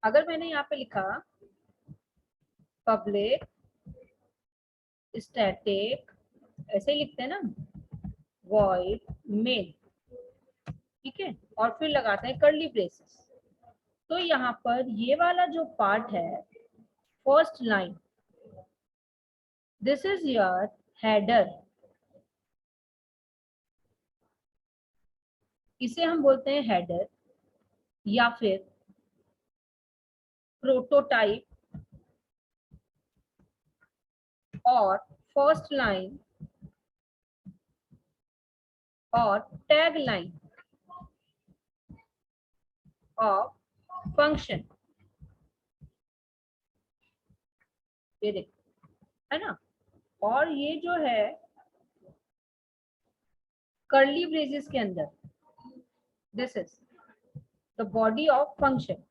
अगर मैंने यहाँ पे लिखा पब्लिक स्टैटिक, ऐसे ही लिखते हैं ना, वॉइड मेन, ठीक है, और फिर लगाते हैं कर्ली ब्रेसेस। तो यहाँ पर ये वाला जो पार्ट है, first line, this is your header, इसे हम बोलते हैं हेडर या फिर प्रोटोटाइप, और फर्स्ट लाइन और टैग लाइन ऑफ फंक्शन, ये देखो, है ना। और ये जो है कर्ली ब्रेसेस के अंदर, this is the body of function.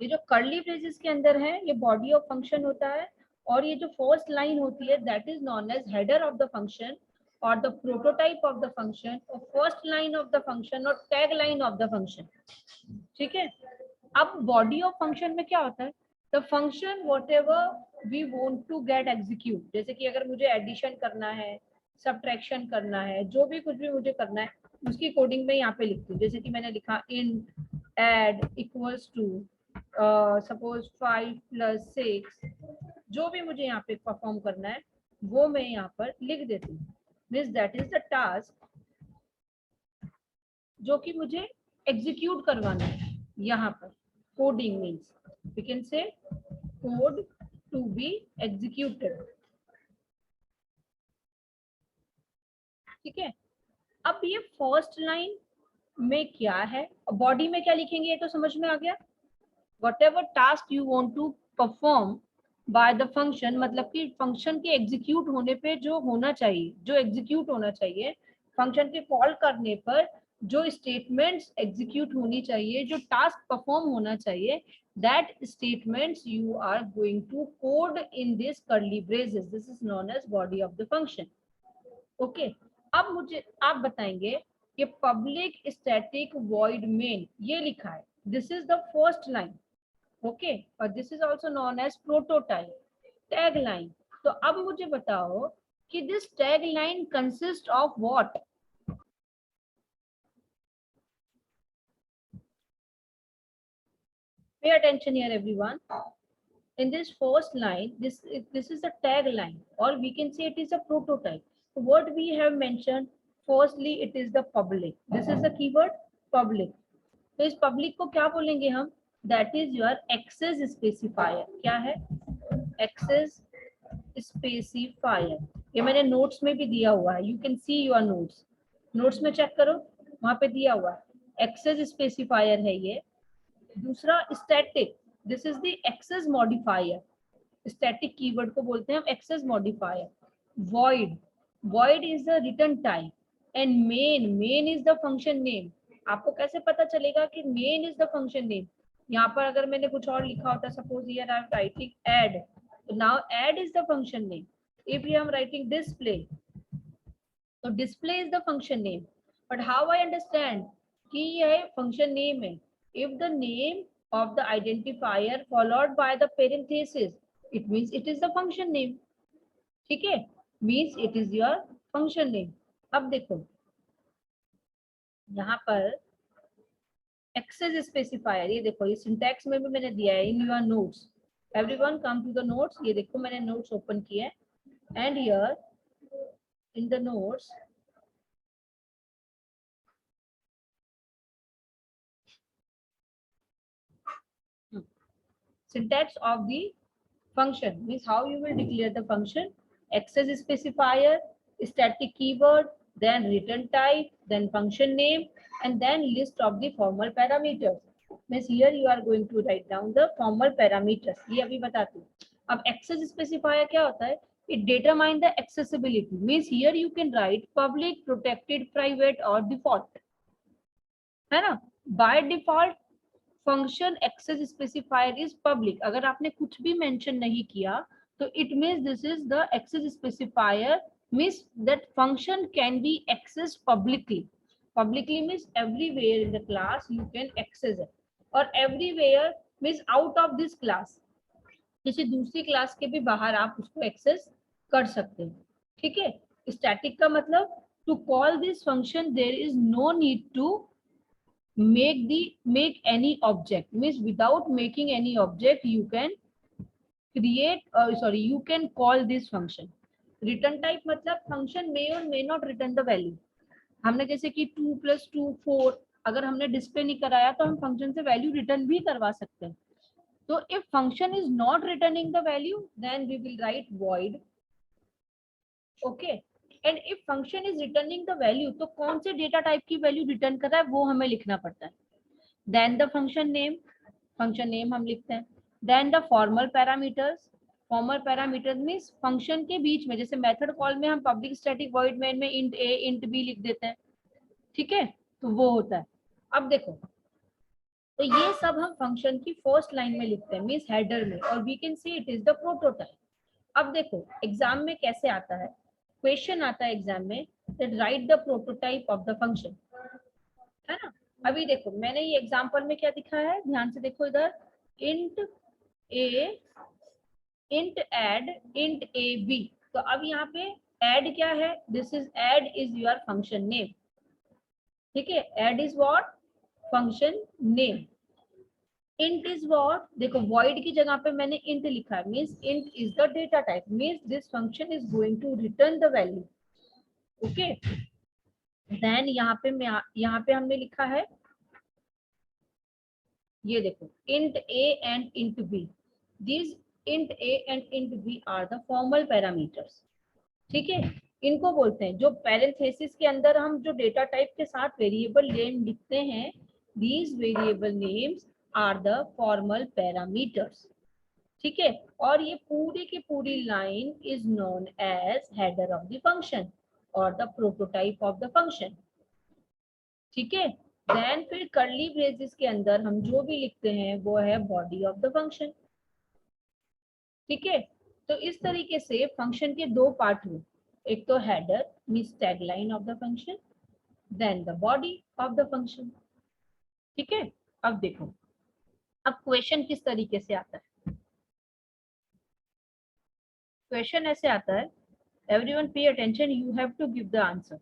ये जो कर्ली ब्रेसेस के अंदर है ये बॉडी ऑफ फंक्शन होता है, और ये जो फर्स्ट लाइन होती है that is known as header of the function और the prototype of the function और first line of the function और tag line of the function, ठीक है। अब बॉडी ऑफ फंक्शन में क्या होता है, the function whatever we want to get execute, जैसे कि अगर मुझे एडिशन करना है, सब्ट्रैक्शन करना है, जो भी कुछ भी मुझे करना है उसकी कोडिंग में यहाँ पे लिखती हूँ। जैसे कि मैंने लिखा in aid equals to suppose 5 + 6, जो भी मुझे यहाँ पे परफॉर्म करना है वो मैं यहाँ पर लिख देती हूँ। Means that is the task जो कि मुझे एग्जीक्यूट करवाना है यहाँ पर। Coding means we can say code to be executed, ठीक है। अब ये फर्स्ट लाइन में क्या है, बॉडी में क्या लिखेंगे ये तो समझ में आ गया। whatever task you want to perform by the function, मतलब कि फंक्शन के एग्जीक्यूट होने पे जो होना चाहिए, जो एग्जीक्यूट होना चाहिए, फंक्शन के कॉल करने पर जो स्टेटमेंट्स एग्जीक्यूट होनी चाहिए, जो टास्क परफॉर्म होना चाहिए, that statements you are going to code in this curly braces, this is known as body of the function. Okay, अब मुझे आप बताएंगे कि पब्लिक स्टैटिक वॉइड मेन ये लिखा है, this is the first line, okay, और this is also known as prototype, tag line. तो अब मुझे बताओ कि this tag line consist of what. Pay attention here everyone, in this first line this is a tag line, or we can say it is a prototype. So what we have mentioned, firstly it is the public, this is the keyword public। तो इस public को क्या बोलेंगे हम, that is your access specifier. क्या है, access specifier. ये मैंने नोट्स में भी दिया हुआ है, you can see your notes, notes में चेक करो, वहां पे दिया हुआ है एक्सेस स्पेसिफायर है ये। दूसरा static, this is the access modifier, static keyword को बोलते हैं हम access modifier. Void, void is the return type, and main, main is the function name. आपको कैसे पता चलेगा कि main is the function name, यहाँ पर अगर मैंने कुछ और लिखा होता, suppose here I am writing add, तो now add is the function name. If I am writing display, तो display is the function name. But how I understand कि यह फंक्शन नेम है, if the name of the identifier followed by the parenthesis, it means it is the function name, ठीक है, means it is your function name। अब देखो यहाँ पर access specifier, ये देखो ये सिंटैक्स में भी मैंने दिया है in your notes, everyone come to the notes. ये देखो मैंने नोट्स ओपन किए and here in the notes syntax of the function means how you will declare the function, access specifier, static keyword, then return type, then function name, and then list of the formal parameters। means here you are going to write down the formal parameters, ये अभी बताती हूँ। अब access specifier क्या होता है, it determine the accessibility, means here you can write public, protected, private or default, है ना। by default function access specifier is public, अगर आपने कुछ भी मेंशन नहीं किया तो it means this is the access specifier, means that function can be access publicly. Publicly means everywhere in the class you can access it, और everywhere means out of this class, किसी दूसरी class के भी बाहर आप उसको access कर सकते हैं. ठीक है. स्टैटिक का मतलब to call this function there is no need to make any object, means without making any object you can you can call this function. Return type मतलब फंक्शन may और may not return the value. हमने जैसे कि 2 + 2 4 अगर हमने display नहीं कराया तो हम फंक्शन से वैल्यू रिटर्न भी करवा सकते हैं. तो if function is not returning the value then we will write void. Okay. And if function is returning the value, तो कौन से डेटा टाइप की वैल्यू रिटर्न कर रहा है वो हमें लिखना पड़ता है. देन द फंक्शन नेम हम लिखते हैं. Then the formal parameters. Formal parameter means function के बीच में, जैसे मेथड कॉल में हम पब्लिक स्टैटिक वॉइड मेन में इंट ए इंट बी लिख देते हैं. ठीक है. तो वो होता है. अब देखो, तो ये सब हम फंक्शन की फर्स्ट लाइन में लिखते हैं, मीन्स हेडर में, और we can see it is the prototype. अब देखो एग्जाम में कैसे आता है, क्वेश्चन आता है एग्जाम में that right the prototype of the function, है ना. अभी देखो मैंने ये एग्जांपल में क्या दिखा है, ध्यान से देखो इधर, int a int add int a b. तो अब यहाँ पे एड क्या है, this is add is your function name. ठीक है. Add is what, function name. int is what, देखो void की जगह पे मैंने int लिखा है, means int is the data type, means this function is going to return the value. okay. then यहाँ पे हमने लिखा है, ये देखो int a and int b. these int a and int b are the formal parameters. ठीक है. इनको बोलते हैं, जो पैरेंथेसिस के अंदर हम जो डेटा टाइप के साथ वेरिएबल नेम लिखते हैं, these variable names are the formal parameters. ठीक है. और ये पूरी की पूरी line is known as header of the function or the prototype of the function. ठीक है. देन फिर कर्ली ब्रेसेस के अंदर हम जो भी लिखते हैं वो है बॉडी ऑफ द फंक्शन. ठीक है. तो इस तरीके से फंक्शन के दो पार्ट हुए, एक तो header means tagline of the function, then the body of the function. ठीक है. अब देखो, अब क्वेश्चन किस तरीके से आता है. क्वेश्चन ऐसे आता है, everyone pay attention, you have to give the answer.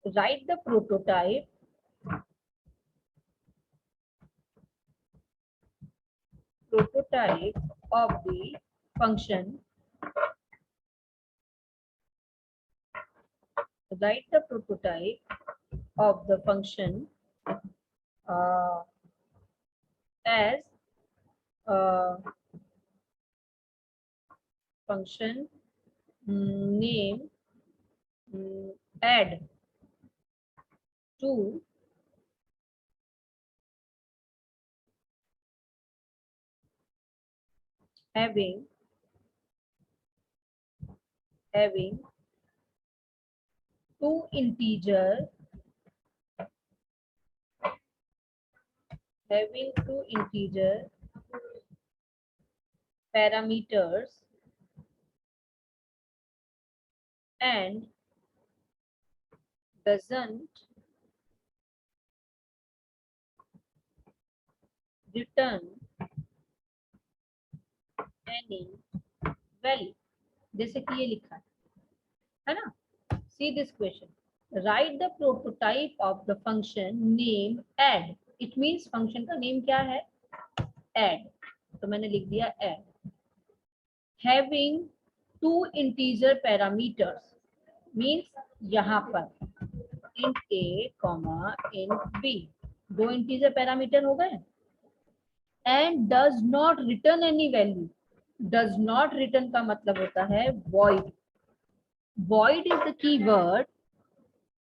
Write the prototype of the function. Write the prototype of the function as function name add to having two integer parameters and doesn't return any value. जैसे कि ये लिखा है ना. See this question. Write the prototype of the function name add. It means function का name क्या है, add. तो मैंने लिख दिया add. Having two integer parameters means यहाँ पर int a, int b, दो integer parameter हो गए. And does not return any value. Does not return का मतलब होता है void. Void is the keyword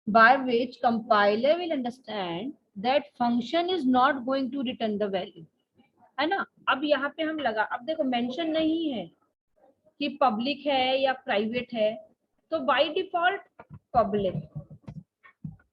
by which compiler will understand that function is not going to return the value. है ना. अब यहाँ पे हम लगा, अब देखो मेंशन नहीं है कि पब्लिक है या प्राइवेट है, तो बाय डिफॉल्ट पब्लिक.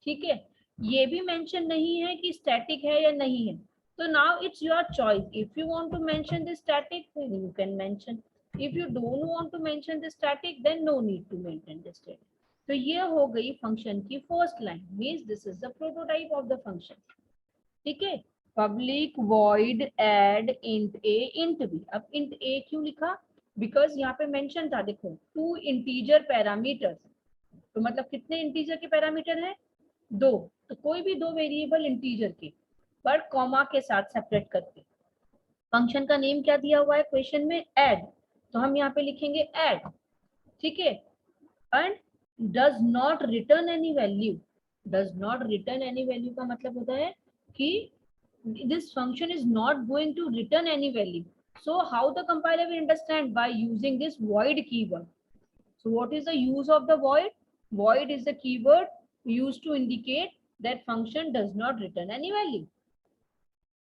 ठीक है. ये भी मेंशन नहीं है कि स्टैटिक है या नहीं है. So now it's your choice. If you want to mention the static, then you can mention. If you don't want to mention the static, then no need to mention the static. तो ये हो गई function की first line, means this is the prototype of the function. ठीक है, public void add int a int B. अब int ए क्यों लिखा, बिकॉज यहाँ पे मेंशन था, देखो 2 इंटीजर पैरामीटर्स, तो मतलब कितने इंटीजर के पैरामीटर है, 2, तो कोई भी 2 वेरिएबल इंटीजर के, पर कॉमा के साथ सेपरेट करके। फंक्शन का नेम क्या दिया हुआ है क्वेश्चन में, ऐड, तो हम यहाँ पे लिखेंगे ऐड। ठीक है, and does not return any value. Does not return any value का मतलब होता है कि this function is not going to return any value. So how the compiler will understand, by using this void keyword. So what is the use of the void? Void is the keyword used to indicate that function does not return any value.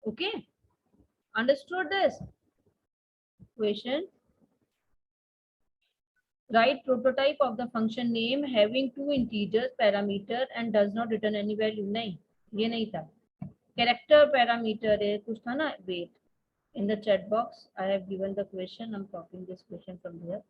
Okay, understood this question? Write prototype of the function name having 2 integers parameter and does not return any value. नहीं, ये नहीं था, character parameter है कुछ था ना, wait, in the chat box I have given the question, I'm copying this question from here.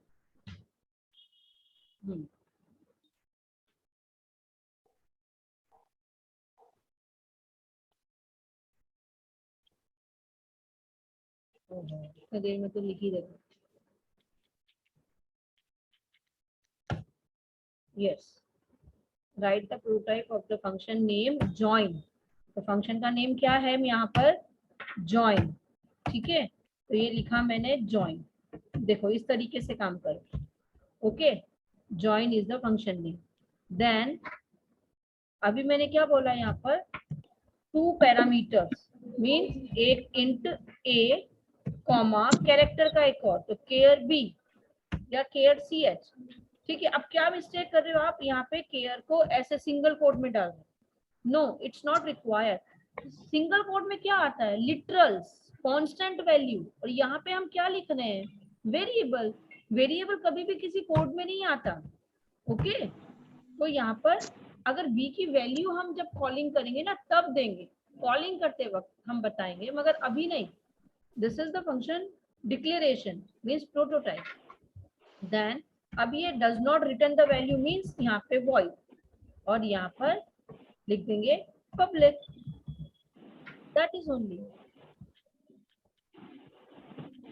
इतने देर में तो लिख ही देगा। Yes, write the prototype of the function name join. तो फंक्शन का नेम क्या है यहाँ पर, join। ठीक है, तो ये लिखा मैंने join, देखो इस तरीके से काम करो। Okay, join is the function name. Then अभी मैंने क्या बोला यहाँ पर, 2 पैरामीटर्स, मीन्स एक इंट a कॉमा कैरेक्टर का एक और, तो केयर बी या केयर सी एच। ठीक है, अब क्या मिस्टेक कर रहे हो आप, यहाँ पे केयर को ऐसे सिंगल कोट में डाल रहे, no it's not required. Single quote में क्या आता है, लिटरल्स, कांस्टेंट वैल्यू, और यहाँ पे हम क्या लिख रहे हैं, वेरिएबल। वेरिएबल कभी भी किसी कोड में नहीं आता। ओके, तो यहाँ पर अगर v की वैल्यू हम जब कॉलिंग करेंगे ना तब देंगे, कॉलिंग करते वक्त हम बताएंगे, मगर अभी नहीं। This is the function declaration means prototype. Then अब ये does not return the value means यहाँ पे वॉइड, और यहाँ पर लिख देंगे पब्लिक, दैट इज ओनली।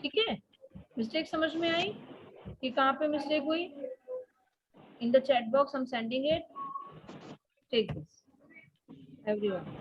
ठीक है, मिस्टेक समझ में आई कि कहाँ पे मिस्टेक हुई? In the chat box I am sending it, take this everyone.